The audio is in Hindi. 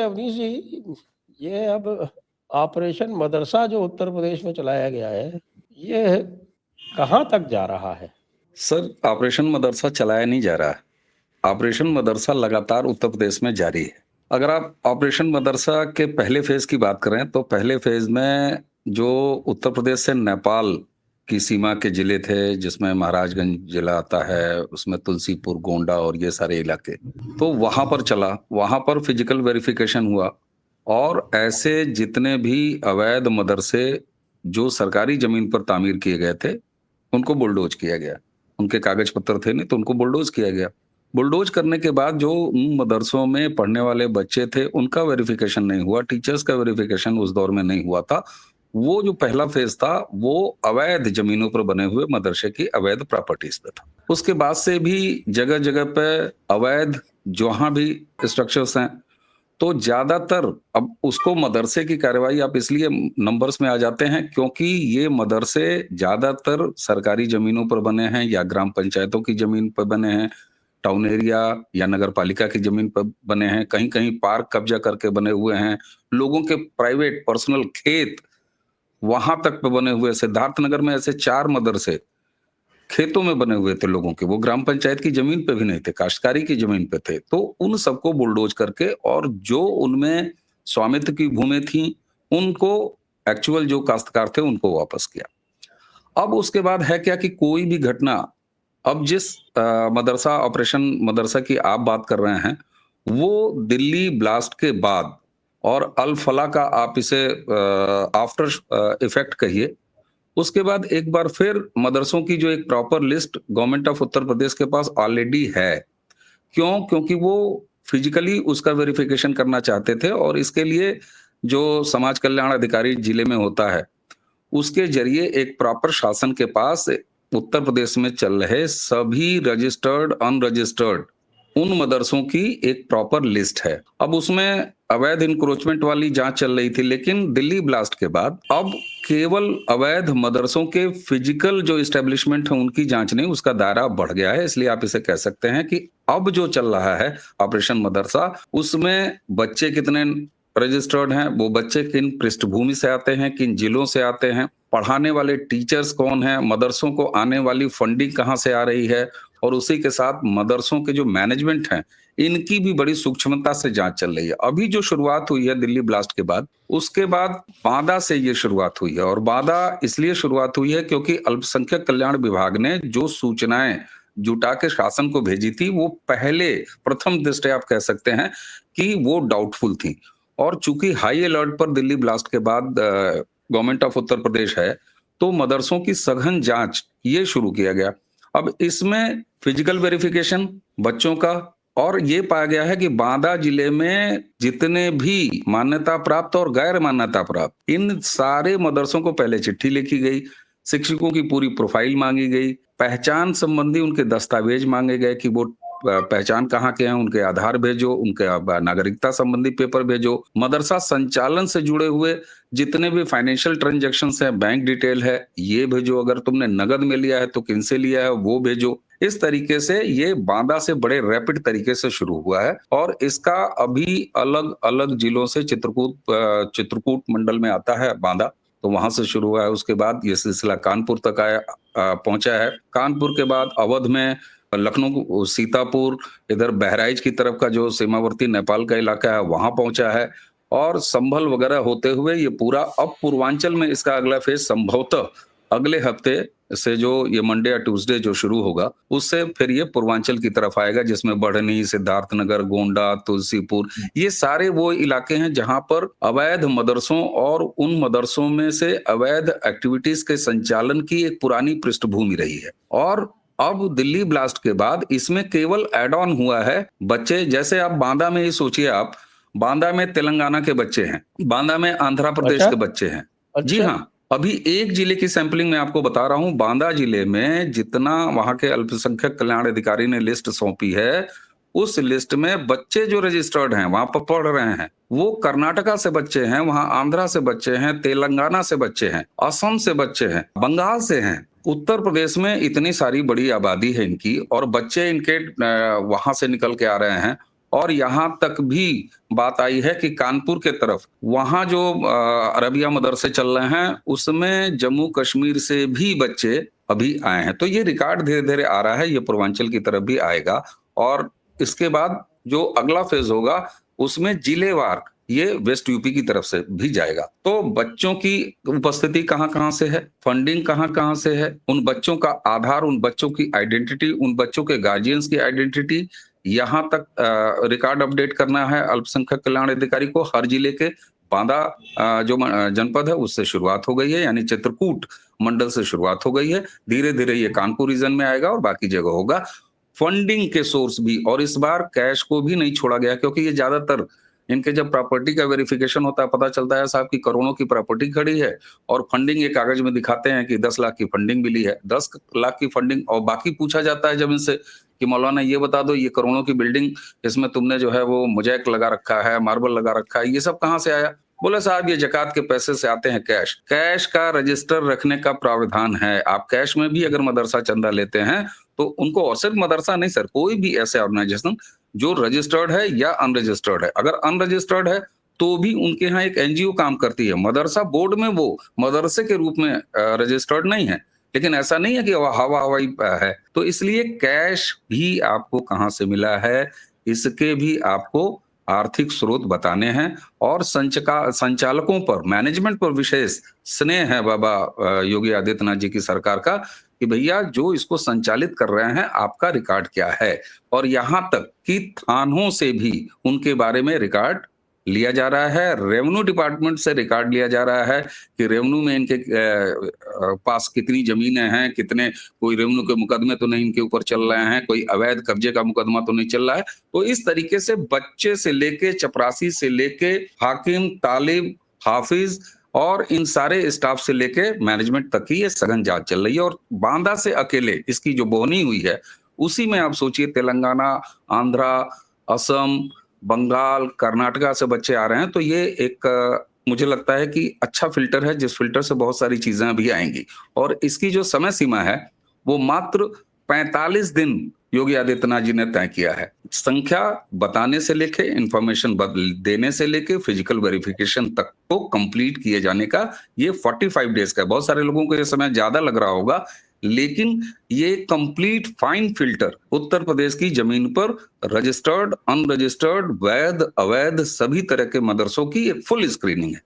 अवनीश जी, ये अब ऑपरेशन मदरसा जो उत्तर प्रदेश में चलाया गया है, ये कहाँ तक जा रहा है? सर, ऑपरेशन मदरसा चलाया नहीं जा रहा है। ऑपरेशन मदरसा लगातार उत्तर प्रदेश में जारी है। अगर आप ऑपरेशन मदरसा के पहले फेज की बात करें तो पहले फेज में जो उत्तर प्रदेश से नेपाल की सीमा के जिले थे, जिसमें महाराजगंज जिला आता है, उसमें तुलसीपुर, गोंडा और ये सारे इलाके, तो वहां पर चला। वहां पर फिजिकल वेरिफिकेशन हुआ और ऐसे जितने भी अवैध मदरसे जो सरकारी जमीन पर तामीर किए गए थे, उनको बुलडोज किया गया। उनके कागज पत्र थे नहीं, तो उनको बुलडोज किया गया। बुलडोज करने के बाद जो उन मदरसों में पढ़ने वाले बच्चे थे, उनका वेरिफिकेशन नहीं हुआ, टीचर्स का वेरिफिकेशन उस दौर में नहीं हुआ था। वो जो पहला फेज था, वो अवैध जमीनों पर बने हुए मदरसे की अवैध प्रॉपर्टीज पे था। उसके बाद से भी जगह जगह पे अवैध जहां भी स्ट्रक्चर्स हैं, तो ज्यादातर अब उसको मदरसे की कार्रवाई आप इसलिए नंबर्स में आ जाते हैं क्योंकि ये मदरसे ज्यादातर सरकारी जमीनों पर बने हैं या ग्राम पंचायतों की जमीन पर बने हैं, टाउन एरिया या नगर पालिका की जमीन पर बने हैं, कहीं कहीं पार्क कब्जा करके बने हुए हैं, लोगों के प्राइवेट पर्सनल खेत वहां तक पे बने हुए। सिद्धार्थनगर में ऐसे 4 मदरसे खेतों में बने हुए थे लोगों के, वो ग्राम पंचायत की जमीन पे भी नहीं थे, काश्तकारी की जमीन पे थे। तो उन सबको बुलडोज करके और जो उनमें स्वामित्व की भूमि थी, उनको एक्चुअल जो काश्तकार थे उनको वापस किया। अब उसके बाद है क्या कि कोई भी घटना, अब जिस मदरसा ऑपरेशन मदरसा की आप बात कर रहे हैं, वो दिल्ली ब्लास्ट के बाद और अल फला का आप इसे आफ्टर इफेक्ट कहिए, उसके बाद एक बार फिर मदरसों की जो एक proper list government of Uttar Pradesh के पास ऑलरेडी है। क्यों? क्योंकि वो फिजिकली उसका वेरिफिकेशन करना चाहते थे और इसके लिए जो समाज कल्याण अधिकारी जिले में होता है, उसके जरिए एक प्रॉपर शासन के पास उत्तर प्रदेश में चल रहे सभी रजिस्टर्ड अनरजिस्टर्ड उन मदरसों की एक प्रॉपर लिस्ट है। अब उसमें अवैध इंक्रोचमेंट वाली जांच चल रही थी, लेकिन दिल्ली ब्लास्ट के बाद अब केवल अवैध मदरसों के फिजिकल जो इस्टेब्लिशमेंट है उनकी जांच नहीं, उसका दायरा बढ़ गया है। इसलिए आप इसे कह सकते हैं कि अब जो चल रहा है ऑपरेशन मदरसा, उसमें बच्चे कितने रजिस्टर्ड हैं, वो बच्चे किन पृष्ठभूमि से आते हैं, किन जिलों से आते हैं, पढ़ाने वाले टीचर्स कौन हैं, मदरसों को आने वाली फंडिंग कहाँ से आ रही है, और उसी के साथ मदरसों के जो मैनेजमेंट हैं, इनकी भी बड़ी सूक्ष्मता से जांच चल रही है। अभी जो शुरुआत हुई है दिल्ली ब्लास्ट के बाद, उसके बाद बांदा से ये शुरुआत हुई है। और बांदा इसलिए शुरुआत हुई है क्योंकि अल्पसंख्यक कल्याण विभाग ने जो सूचनाएं जुटा के शासन को भेजी थी, वो पहले प्रथम दृष्टया आप कह सकते हैं कि वो डाउटफुल थी। और चूंकि हाई अलर्ट पर दिल्ली ब्लास्ट के बाद गवर्नमेंट ऑफ उत्तर प्रदेश है, तो मदरसों की सघन जांच ये शुरू किया गया। अब इसमें फिजिकल वेरिफिकेशन बच्चों का, और ये पाया गया है कि बांदा जिले में जितने भी मान्यता प्राप्त और गैर मान्यता प्राप्त इन सारे मदरसों को पहले चिट्ठी लिखी गई, शिक्षकों की पूरी प्रोफाइल मांगी गई, पहचान संबंधी उनके दस्तावेज मांगे गए कि वो पहचान कहाँ के हैं, उनके आधार भेजो, उनके नागरिकता संबंधी पेपर भेजो, मदरसा संचालन से जुड़े हुए जितने भी फाइनेंशियल ट्रांजैक्शन है, बैंक डिटेल है, ये भेजो, अगर तुमने नगद में लिया है तो किनसे लिया है वो भेजो। इस तरीके से ये बांदा से बड़े रैपिड तरीके से शुरू हुआ है और इसका अभी अलग अलग जिलों से चित्रकूट मंडल में आता है बांदा, तो वहां से शुरू हुआ है। उसके बाद ये सिलसिला कानपुर तक आया पहुंचा है। कानपुर के बाद अवध में, लखनऊ, सीतापुर, इधर बहराइच की तरफ का जो सीमावर्ती नेपाल का इलाका है वहां पहुंचा है, और संभल वगैरह होते हुए ये पूरा अब पूर्वांचल में इसका अगला फेज संभवतः अगले हफ्ते से, जो ये मंडे या ट्यूसडे जो शुरू होगा, उससे फिर ये पूर्वांचल की तरफ आएगा, जिसमें बढ़नी, सिद्धार्थनगर, गोंडा, तुलसीपुर, ये सारे वो इलाके हैं जहां पर अवैध मदरसों और उन मदरसों में से अवैध एक्टिविटीज के संचालन की एक पुरानी पृष्ठभूमि रही है। और अब दिल्ली ब्लास्ट के बाद इसमें केवल एड ऑन हुआ है। बच्चे जैसे आप बांदा में ही सोचिए, आप बांदा में तेलंगाना के बच्चे हैं, बांदा में आंध्र प्रदेश के बच्चे हैं। जी हाँ, अभी एक जिले की सैंपलिंग में आपको बता रहा हूं, बांदा जिले में जितना वहां के अल्पसंख्यक कल्याण अधिकारी ने लिस्ट सौंपी है, उस लिस्ट में बच्चे जो रजिस्टर्ड हैं, वहां पर पढ़ रहे हैं, वो कर्नाटका से बच्चे हैं, वहां आंध्रा से बच्चे हैं, तेलंगाना से बच्चे हैं, असम से बच्चे हैं, बंगाल से हैं। उत्तर प्रदेश में इतनी सारी बड़ी आबादी है इनकी, और बच्चे इनके वहां से निकल के आ रहे हैं, और यहाँ तक भी बात आई है कि कानपुर के तरफ वहां जो अरबिया मदरसे चल रहे हैं उसमें जम्मू कश्मीर से भी बच्चे अभी आए हैं। तो ये रिकॉर्ड धीरे धीरे आ रहा है, ये पूर्वांचल की तरफ भी आएगा और इसके बाद जो अगला फेज होगा उसमें जिलेवार ये वेस्ट यूपी की तरफ से भी जाएगा। तो बच्चों की उपस्थिति कहाँ-कहाँ से है, फंडिंग कहाँ-कहाँ से है, उन बच्चों का आधार, उन बच्चों की आइडेंटिटी, उन बच्चों के गार्जियंस की आइडेंटिटी, यहाँ तक रिकॉर्ड अपडेट करना है अल्पसंख्यक कल्याण अधिकारी को। हर जिले के बांदा जो जनपद है उससे शुरुआत हो गई है, यानी चित्रकूट मंडल से शुरुआत हो गई है। धीरे धीरे ये कानपुर रीजन में आएगा और बाकी जगह होगा। फंडिंग के सोर्स भी, और इस बार कैश को भी नहीं छोड़ा गया, क्योंकि ये ज्यादातर इनके जब प्रॉपर्टी का वेरिफिकेशन होता है पता चलता है साहब की करोड़ों की प्रॉपर्टी खड़ी है और फंडिंग ये कागज में दिखाते हैं कि 10 लाख की फंडिंग मिली है। 10 लाख की फंडिंग, और बाकी पूछा जाता है जब इनसे कि मौलाना ये बता दो, ये करोड़ों की बिल्डिंग, इसमें तुमने जो है वो मोज़ैक लगा रखा है, मार्बल लगा रखा है, ये सब कहाँ से आया? बोले साहब ये ज़कात के पैसे से आते हैं। कैश, कैश का रजिस्टर रखने का प्रावधान है। आप कैश में भी अगर मदरसा चंदा लेते हैं तो उनको, और सिर्फ मदरसा नहीं सर, कोई भी ऐसे ऑर्गेनाइजेशन जो रजिस्टर्ड है या अनरजिस्टर्ड है, अगर अनरजिस्टर्ड है तो भी उनके यहाँ एक एनजीओ काम करती है। मदरसा बोर्ड में वो मदरसे के रूप में रजिस्टर्ड नहीं है, लेकिन ऐसा नहीं है कि हवा हवाई है। तो इसलिए कैश भी आपको कहाँ से मिला है, इसके भी आपको आर्थिक स्रोत बताने हैं। और संचालकों पर, मैनेजमेंट पर विशेष स्नेह है बाबा योगी आदित्यनाथ जी की सरकार का कि भैया जो इसको संचालित कर रहे हैं आपका रिकॉर्ड क्या है, और यहाँ तक कि थानों से भी उनके बारे में रिकॉर्ड लिया जा रहा है। रेवेन्यू डिपार्टमेंट से रिकॉर्ड लिया जा रहा है कि रेवेन्यू में इनके पास कितनी जमीनें हैं, कितने, कोई रेवेन्यू के मुकदमे तो नहीं इनके ऊपर चल रहे हैं, कोई अवैध कब्जे का मुकदमा तो नहीं चल रहा है। तो इस तरीके से बच्चे से लेके, चपरासी से लेके, हाकिम, तालिब, हाफिज और इन सारे स्टाफ से लेके मैनेजमेंट तक की ये सघन जांच चल रही है। और बांदा से अकेले इसकी जो बोहनी हुई है उसी में आप सोचिए तेलंगाना, आंध्रा, असम, बंगाल, कर्नाटका से बच्चे आ रहे हैं। तो ये एक मुझे लगता है कि अच्छा फिल्टर है, जिस फिल्टर से बहुत सारी चीजें अभी आएंगी। और इसकी जो समय सीमा है वो मात्र 45 दिन योगी आदित्यनाथ जी ने तय किया है। संख्या बताने से लेके, इंफॉर्मेशन देने से लेके, फिजिकल वेरिफिकेशन तक को कंप्लीट किए जाने का ये 45 डेज का है। बहुत सारे लोगों को ये समय ज्यादा लग रहा होगा, लेकिन ये complete fine filter Uttar Pradesh की जमीन पर रजिस्टर्ड, अनरजिस्टर्ड, वैध, अवैध सभी तरह के मदरसों की एक फुल स्क्रीनिंग है।